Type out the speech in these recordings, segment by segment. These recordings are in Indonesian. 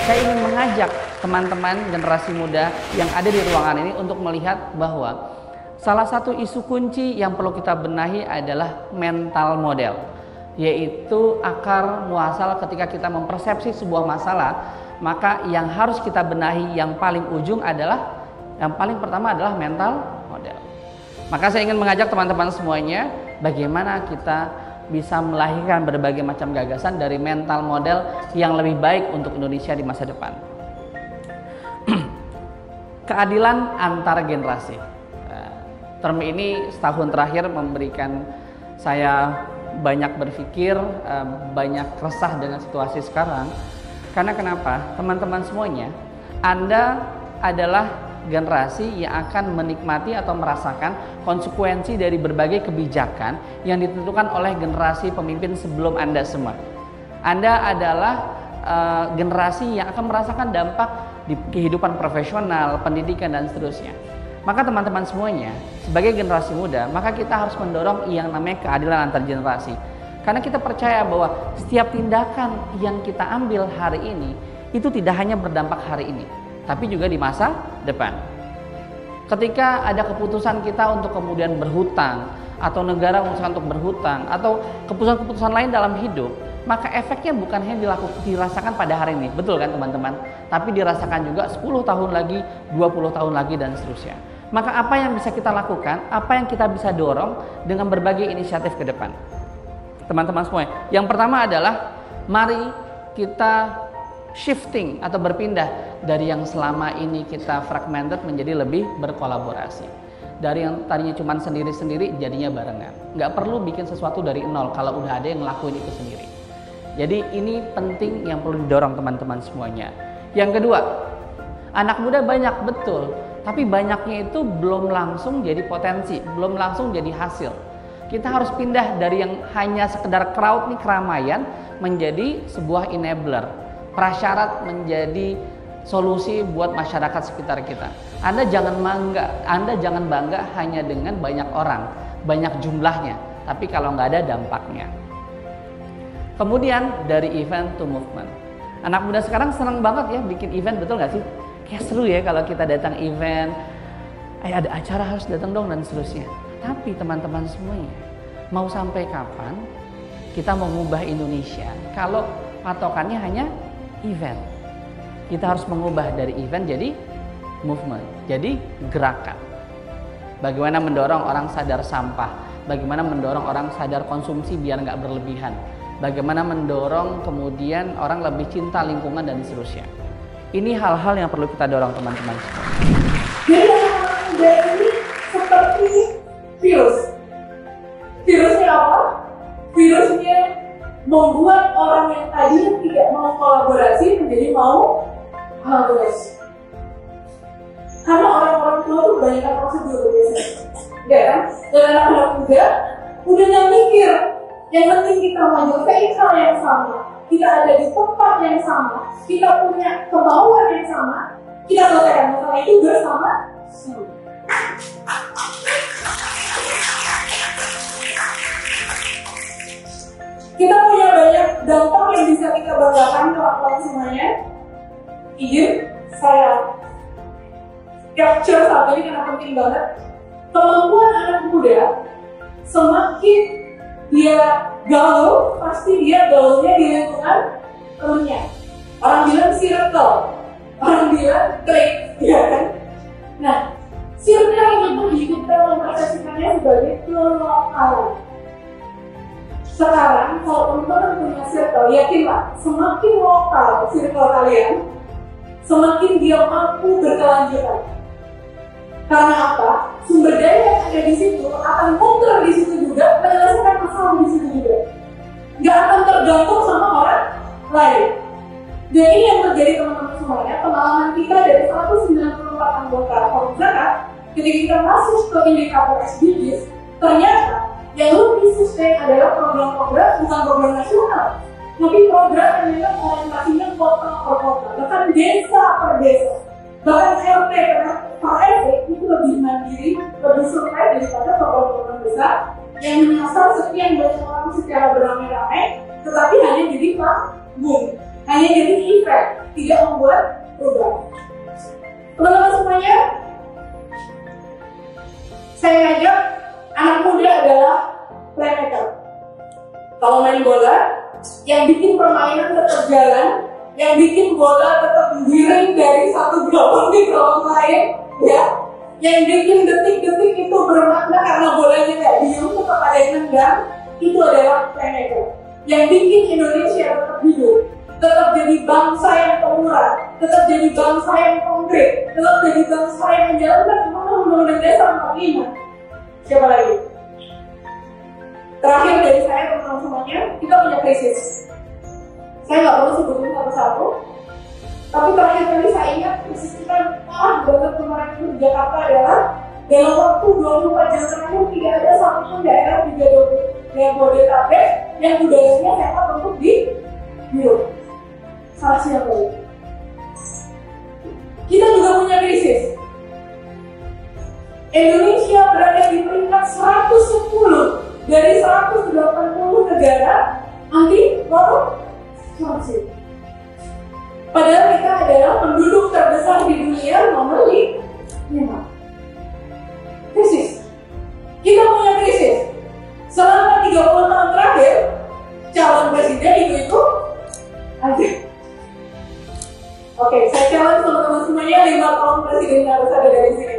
Saya ingin mengajak teman-teman generasi muda yang ada di ruangan ini untuk melihat bahwa salah satu isu kunci yang perlu kita benahi adalah mental model, yaitu akar muasal ketika kita mempersepsi sebuah masalah. Maka yang harus kita benahi yang paling ujung adalah, yang paling pertama adalah mental model. Maka saya ingin mengajak teman-teman semuanya, bagaimana kita bisa melahirkan berbagai macam gagasan dari mental model yang lebih baik untuk Indonesia di masa depan. Keadilan antar generasi. Term ini setahun terakhir memberikan saya banyak berpikir, banyak resah dengan situasi sekarang. Karena kenapa? Teman-teman semuanya, Anda adalah generasi yang akan menikmati atau merasakan konsekuensi dari berbagai kebijakan yang ditentukan oleh generasi pemimpin sebelum Anda semua. Anda adalah generasi yang akan merasakan dampak di kehidupan profesional, pendidikan, dan seterusnya. Maka teman-teman semuanya, sebagai generasi muda, maka kita harus mendorong yang namanya keadilan antar generasi. Karena kita percaya bahwa setiap tindakan yang kita ambil hari ini itu tidak hanya berdampak hari ini, tapi juga di masa depan. Ketika ada keputusan kita untuk kemudian berhutang, atau negara memutuskan untuk berhutang, atau keputusan-keputusan lain dalam hidup, maka efeknya bukan hanya dirasakan pada hari ini, betul kan teman-teman? Tapi dirasakan juga 10 tahun lagi, 20 tahun lagi, dan seterusnya. Maka apa yang bisa kita lakukan, apa yang kita bisa dorong dengan berbagai inisiatif ke depan? Teman-teman semua, yang pertama adalah mari kita shifting atau berpindah dari yang selama ini kita fragmented menjadi lebih berkolaborasi. Dari yang tadinya cuma sendiri-sendiri jadinya barengan. Nggak perlu bikin sesuatu dari nol kalau udah ada yang ngelakuin itu sendiri. Jadi ini penting yang perlu didorong teman-teman semuanya. Yang kedua, anak muda banyak betul, tapi banyaknya itu belum langsung jadi potensi, belum langsung jadi hasil. Kita harus pindah dari yang hanya sekedar crowd nih, keramaian, menjadi sebuah enabler, prasyarat menjadi solusi buat masyarakat sekitar kita. Anda jangan bangga hanya dengan banyak orang, banyak jumlahnya, tapi kalau nggak ada dampaknya. Kemudian dari event to movement. Anak muda sekarang senang banget ya bikin event, betul nggak sih? Kayak seru ya kalau kita datang event, ada acara harus datang dong, dan seterusnya. Tapi teman-teman semuanya, mau sampai kapan kita mengubah Indonesia kalau patokannya hanya event? Kita harus mengubah dari event jadi movement, jadi gerakan. Bagaimana mendorong orang sadar sampah, bagaimana mendorong orang sadar konsumsi biar nggak berlebihan, bagaimana mendorong kemudian orang lebih cinta lingkungan, dan seterusnya. Ini hal-hal yang perlu kita dorong teman-teman. Jadi anak muda ini seperti virus. Virusnya apa? Virusnya membuat orang yang tadinya tidak mau kolaborasi menjadi mau kolaborasi. Karena orang-orang tua tuh banyak prosedur biasanya, ya kan? Dan anak-anak muda udah nggak mikir. Yang penting kita menyelesaikan hal yang sama, kita ada di tempat yang sama, kita punya kemauan yang sama, kita selesaikan masalah itu bersama. Kita punya banyak dampak yang bisa kita banggakan kawan-kawan semuanya. Izin saya capture satu ini karena penting banget. Kemampuan anak muda, semakin dia gaul, pasti dia gaulnya di lingkungan temennya. Orang bilang circle, orang bilang clique, ya kan? Nah, circle itu kita mempersepsikannya sebagai kelokalan. Sekarang kalau teman-teman punya circle, yakinlah semakin lokal circle kalian, semakin dia mampu berkelanjutan. Karena apa? Sumber daya yang ada di situ akan muter di situ juga, menyelesaikan masalah di situ juga. Nggak akan tergantung sama orang lain. Dan ini yang terjadi teman-teman semuanya. Pengalaman kita dari 194 anggota Forum Zakat, ketika kita masuk ke indikator SDGs, ternyata yang lebih sustain adalah program-program, bukan program nasional, tapi program yang memang orientasinya kota per kota, bahkan desa per desa, bahkan RT per RT itu lebih mandiri, lebih survei daripada program-program besar yang menyasar sekian banyak orang secara beramai-ramai, tetapi hanya jadi panggung, hanya jadi event, tidak membuat perubahan. Teman-teman semuanya, saya ngajak anak muda adalah playmaker. Kalau main bola, yang bikin permainan tetap jalan, yang bikin bola tetap menggiring dari satu gawang ke gawang lain, ya. Yang bikin detik-detik itu bermakna karena bolanya nggak diem, tetap ada yang nendang, itu adalah playmaker. Yang bikin Indonesia tetap hidup, tetap jadi bangsa yang pemurah, tetap jadi bangsa yang konkret, tetap jadi bangsa yang menjalankan Undang-Undang Dasar 45. Siapa lagi? Terakhir dari saya, teman-teman semuanya, kita punya krisis. Saya nggak perlu sebutin satu-satu, tapi terakhir kali saya ingat krisis kita parah banget kemarin itu di Jakarta adalah dalam waktu 24 jam terakhir tidak ada satupun daerah di Jabodetabek yang udaranya sehat untuk dihirup. Salah siapa itu? Kita juga punya krisis. Indonesia berada di peringkat 110 dari 180 negara anti korupsi. Padahal kita adalah penduduk terbesar di dunia nomor 5. Krisis. Kita punya krisis. Selama 30 tahun terakhir, calon presiden itu aja. Oke, saya challenge teman-teman semuanya 5 tahun presiden harus ada dari sini.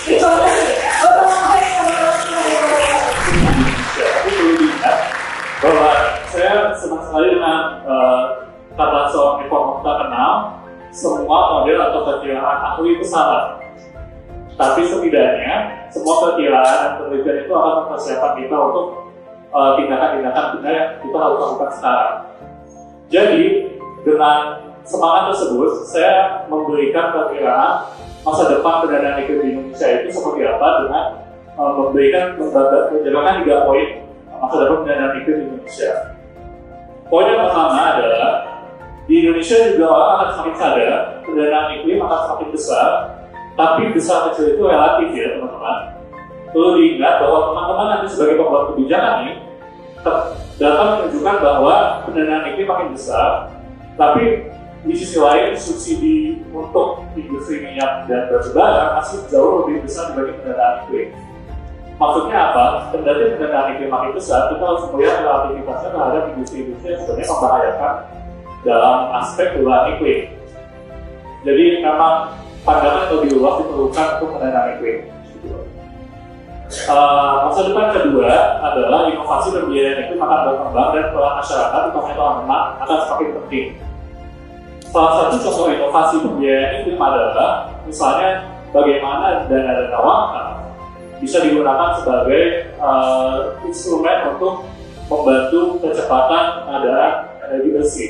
Terima kasih. Bahwa saya senang sekali dengan kata seorang ekonom terkenal, semua model atau perkiraan ahli itu salah. Tapi setidaknya semua perkiraan dan penelitian itu akan mempersiapkan kita untuk tindakan-tindakan benar yang kita harus lakukan sekarang. Jadi dengan semangat tersebut, saya memberikan perkiraan masa depan pendanaan iklim di Indonesia itu seperti apa dengan menjalankan 3 poin masa depan pendanaan iklim di Indonesia. Poin yang pertama adalah di Indonesia juga orang akan semakin sadar pendanaan iklim akan semakin besar, tapi besar kecil itu relatif ya teman-teman. Perlu diingat bahwa teman-teman nanti sebagai pembuat kebijakan ini dapat menunjukkan bahwa pendanaan iklim makin besar, tapi di sisi lain subsidi untuk industri minyak dan batubara masih jauh lebih besar dibanding pendanaan iklim. Maksudnya apa? Kendati pendanaan iklim makin besar, kita harus melihat relativitasnya terhadap industri-industri yang sebenarnya membahayakan dalam aspek perubahan iklim. Jadi memang pandangan lebih luas diperlukan untuk pendanaan iklim. Masa depan kedua adalah inovasi pembiayaan iklim akan berkembang dan peran masyarakat, utamanya teman-teman, akan semakin penting. Salah satu contoh inovasi pembiayaan iklim adalah misalnya bagaimana dana-dana wakaf bisa digunakan sebagai instrumen untuk membantu percepatan pengadaan energi bersih.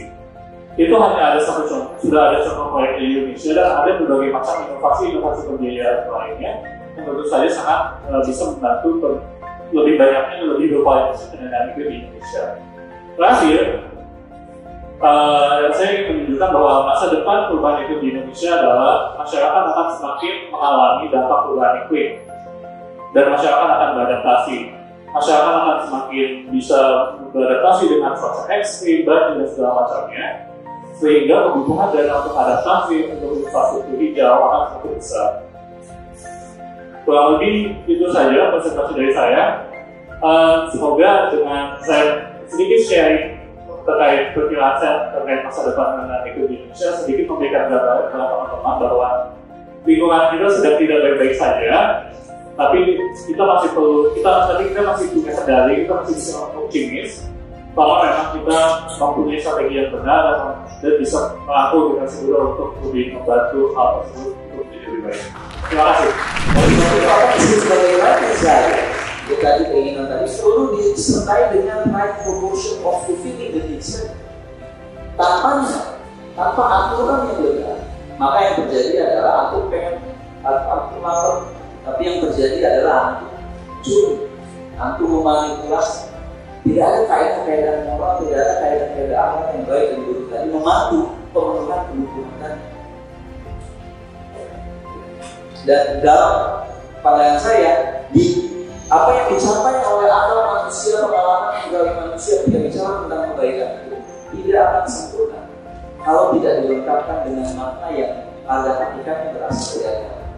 Itu hanya ada satu contoh, sudah ada contoh proyek di Indonesia dan ada berbagai macam inovasi pembiayaan lainnya yang tentu saja sangat bisa membantu lebih banyaknya lebih berkualitas pendanaan iklim di Indonesia. Terakhir, saya ingin menunjukkan bahwa masa depan perubahan iklim di Indonesia adalah masyarakat akan semakin mengalami dampak perubahan iklim dan masyarakat akan beradaptasi. Masyarakat akan semakin bisa beradaptasi dengan cuaca ekstrim, banjir dan segala macamnya, sehingga kebutuhan dana untuk adaptasi untuk infrastruktur hijau akan semakin besar. Kurang lebih itu saja presentasi dari saya. Semoga dengan saya sedikit sharing terkait perkiraan saya terkait masa depan pendanaan iklim di Indonesia sedikit memberikan gambaran kepada teman-teman bahwa lingkungan kita sedang tidak baik-baik saja, tapi kita masih punya kendali, kita masih bisa optimis bahwa memang kita mempunyai strategi yang benar dan bisa melakukan dengan segera untuk lebih membantu hal tersebut untuk menjadi lebih baik. Terima kasih. Bagaimana saya tadi keinginan tadi selalu disertai dengan right proportion of fulfilling the needs. Tanpa aturan yang benar, maka yang terjadi adalah aku pengen aku lapar, tapi yang terjadi adalah aku curi, aku memanipulasi. Tidak ada kaidah-kaidah moral, tidak ada kaidah-kaidah akhlak yang baik dan buruk tadi membantu pemenuhan kebutuhan tadi. Dan dalam pandangan saya apa yang dicapai oleh akal manusia, pengalaman yang digali manusia tidak bicara tentang kebaikan itu tidak akan sempurna. kalau tidak dilengkapkan dengan makna yang pada hakikatnya berasal dari agama.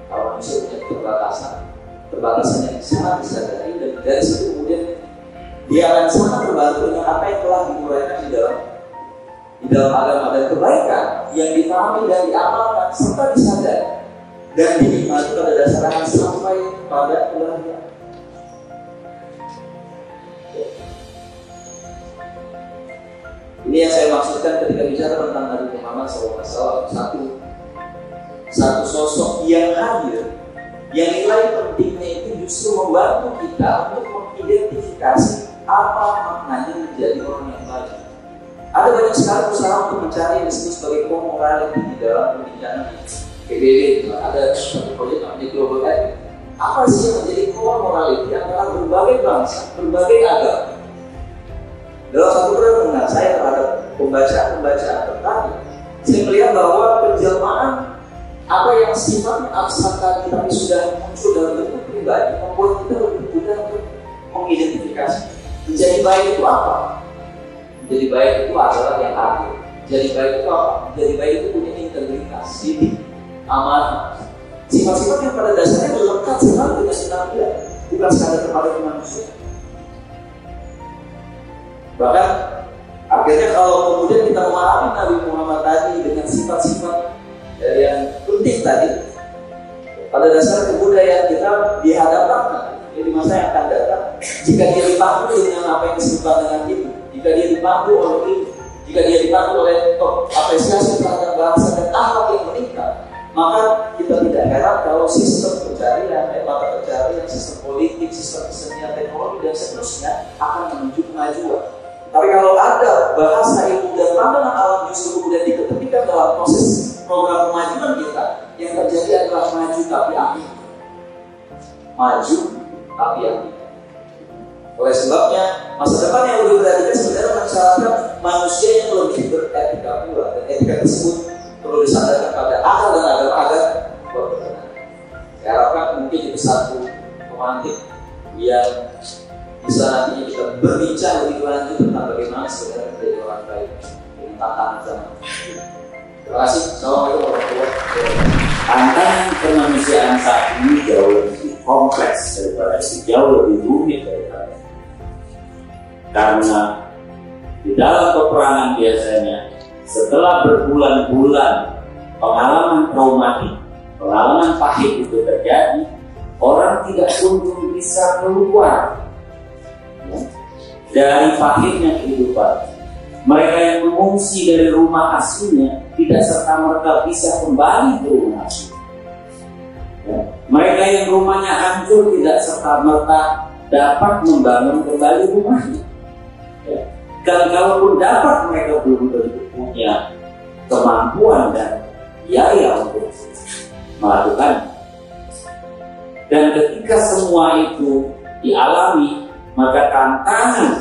Kalau manusia punya keterbatasan yang sangat disadari, dan dari situ kemudian dia akan sangat terbantu dengan apa yang telah diuraikan di dalam agama, dan kebaikan yang dipahami dan diamalkan serta disadari dan dinikmati pada dasarnya sampai pada kebahagiaan. Ini yang saya maksudkan ketika bicara tentang Nabi Muhammad SAW. Satu sosok yang hadir, yang nilai pentingnya itu justru membantu kita untuk mengidentifikasi apa maknanya menjadi orang yang baik. Ada banyak sekali usaha untuk mencari yang disebut sebagai core morality di dalam perbincangan PBB. Ada satu proyek namanya Global Ethics. Apa sih yang menjadi core morality antara berbagai bangsa, berbagai agama? Dalam satu renungan saya terhadap pembacaan tentang, saya melihat bahwa penjelmaan apa yang sifatnya abstrak tadi tapi sudah muncul dalam bentuk pribadi membuat kita lebih mudah untuk mengidentifikasi. Menjadi baik itu apa? Menjadi baik itu adalah yang adil. Menjadi baik itu apa? Menjadi baik itu punya integritas, sidik, amanah. Sifat-sifat yang pada dasarnya melekat sekali dengan sinarnya, bukan sekadar kepada manusia. Bahkan akhirnya kalau kemudian kita memahami Nabi Muhammad tadi dengan sifat-sifat yang penting tadi, pada dasar kebudayaan kita dihadapkan di masa yang akan datang, jika dia dipandu dengan apa yang disebut dengan itu, jika dia dipandu oleh itu, jika dia dipandu oleh apresiasi terhadap bangsa dan akhlak yang meningkat, maka kita tidak heran kalau sistem pencarian, mata pencarian, sistem politik, sistem kesenian, teknologi dan seterusnya akan menuju kemajuan. Tapi kalau ada bahasa ilmu dan pandangan alam justru kemudian diketepikan dalam proses program kemajuan kita, yang terjadi adalah maju tapi akhir. Maju tapi akhir. Oleh sebabnya, masa depan yang lebih berarti sebenarnya mensyaratkan manusia yang lebih beretika pula, dan etika tersebut perlu disandarkan pada akal dan agama agar berkenan. Saya harapkan mungkin itu satu pemantik yang bisa nantinya kita berbincang lebih lanjut tentang bagaimana sebenarnya menjadi orang baik dengan tantangan zaman. Terima kasih. Assalamualaikum warahmatullahi wabarakatuh. Tantangan kemanusiaan saat ini jauh lebih kompleks daripada itu, jauh lebih rumit daripada itu. Karena di dalam peperangan biasanya setelah berbulan-bulan pengalaman traumatik, pengalaman pahit itu terjadi, orang tidak kunjung bisa keluar dari pahitnya kehidupan. Mereka yang mengungsi dari rumah aslinya tidak serta-merta bisa kembali ke rumah aslinya. Mereka yang rumahnya hancur tidak serta-merta dapat membangun kembali rumahnya. Dan kalaupun dapat, mereka belum tentu punya kemampuan dan biaya untuk melakukan. Dan ketika semua itu dialami, maka tantangan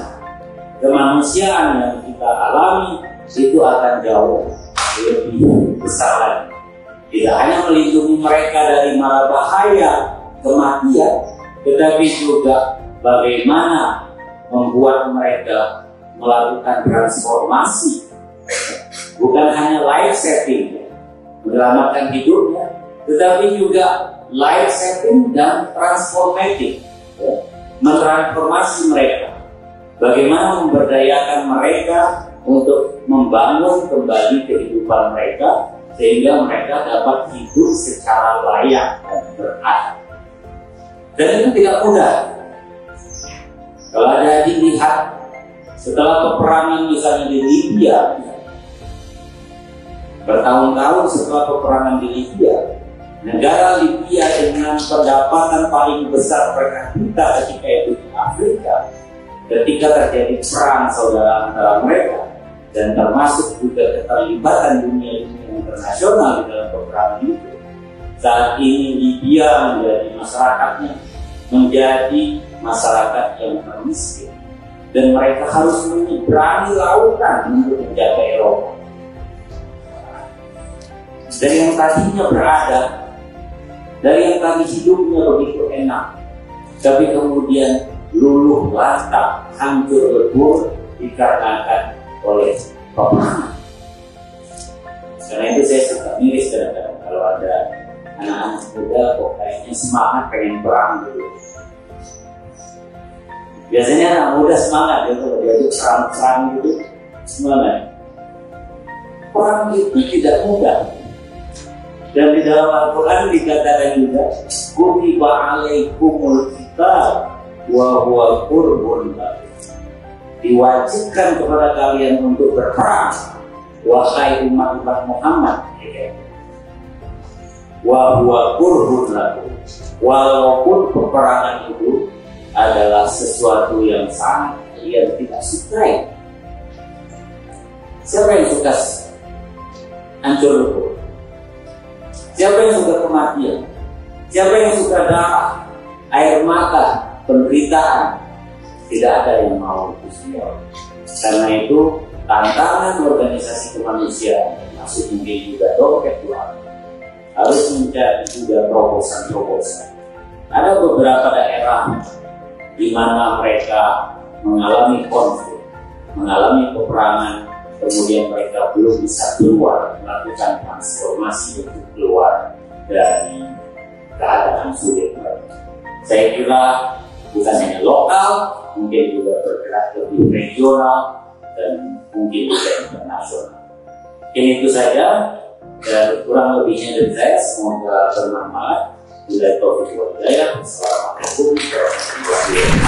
kemanusiaan yang kita alami itu akan jauh lebih besar lagi. Tidak hanya melindungi mereka dari mara bahaya kematian, tetapi juga bagaimana membuat mereka melakukan transformasi, bukan hanya life saving, menyelamatkan hidupnya, tetapi juga life saving dan transformative, mentransformasi mereka. Bagaimana memberdayakan mereka untuk membangun kembali kehidupan mereka sehingga mereka dapat hidup secara layak dan beradab. Dan itu tidak mudah. Kalau ada dilihat setelah peperangan misalnya di Libya, bertahun-tahun setelah peperangan di Libya, negara Libya dengan pendapatan paling besar per kapita ketika itu di Afrika, ketika terjadi perang saudara antara mereka dan termasuk juga keterlibatan dunia internasional di dalam peperangan itu, saat ini Libya menjadi masyarakatnya menjadi masyarakat yang termiskin dan mereka harus menyeberangi lautan untuk menjaga Eropa. Dari yang tadinya berada, dari yang tadi hidupnya begitu enak, tapi kemudian luluh lantak, hancur lebur dikarenakan oleh peperangan. semangat pengen perang gitu. Biasanya anak muda semangat gitu, dia itu serang-serang gitu, semangat. Perang itu tidak mudah. Dan di dalam Al-Quran dikatakan juga, kutiba alaikumul qital wa huwa qurbun lakum. Diwajibkan kepada kalian untuk berperang, wahai umat Muhammad. Wa huwa qurbun lakum. Walaupun peperangan itu adalah sesuatu yang sangat kalian tidak sukai. Siapa yang suka hancur lebur? Siapa yang suka kematian? Siapa yang suka darah, air mata, penderitaan? Tidak ada yang mau itu semua. Karena itu tantangan organisasi kemanusiaan, maksud mungkin juga dompet Tuhan, harus mencari juga terobosan-terobosan. Ada beberapa daerah di mana mereka mengalami konflik, mengalami peperangan, kemudian mereka belum bisa keluar, melakukan transformasi untuk keluar dari keadaan sulit mereka. Saya kira bukan hanya lokal, mungkin juga bergerak lebih regional dan mungkin juga internasional. Mungkin itu saja, dan kurang lebihnya dari saya semoga bermanfaat. Bila Taufiq wal Hidayah. Assalamualaikum warahmatullahi wabarakatuh.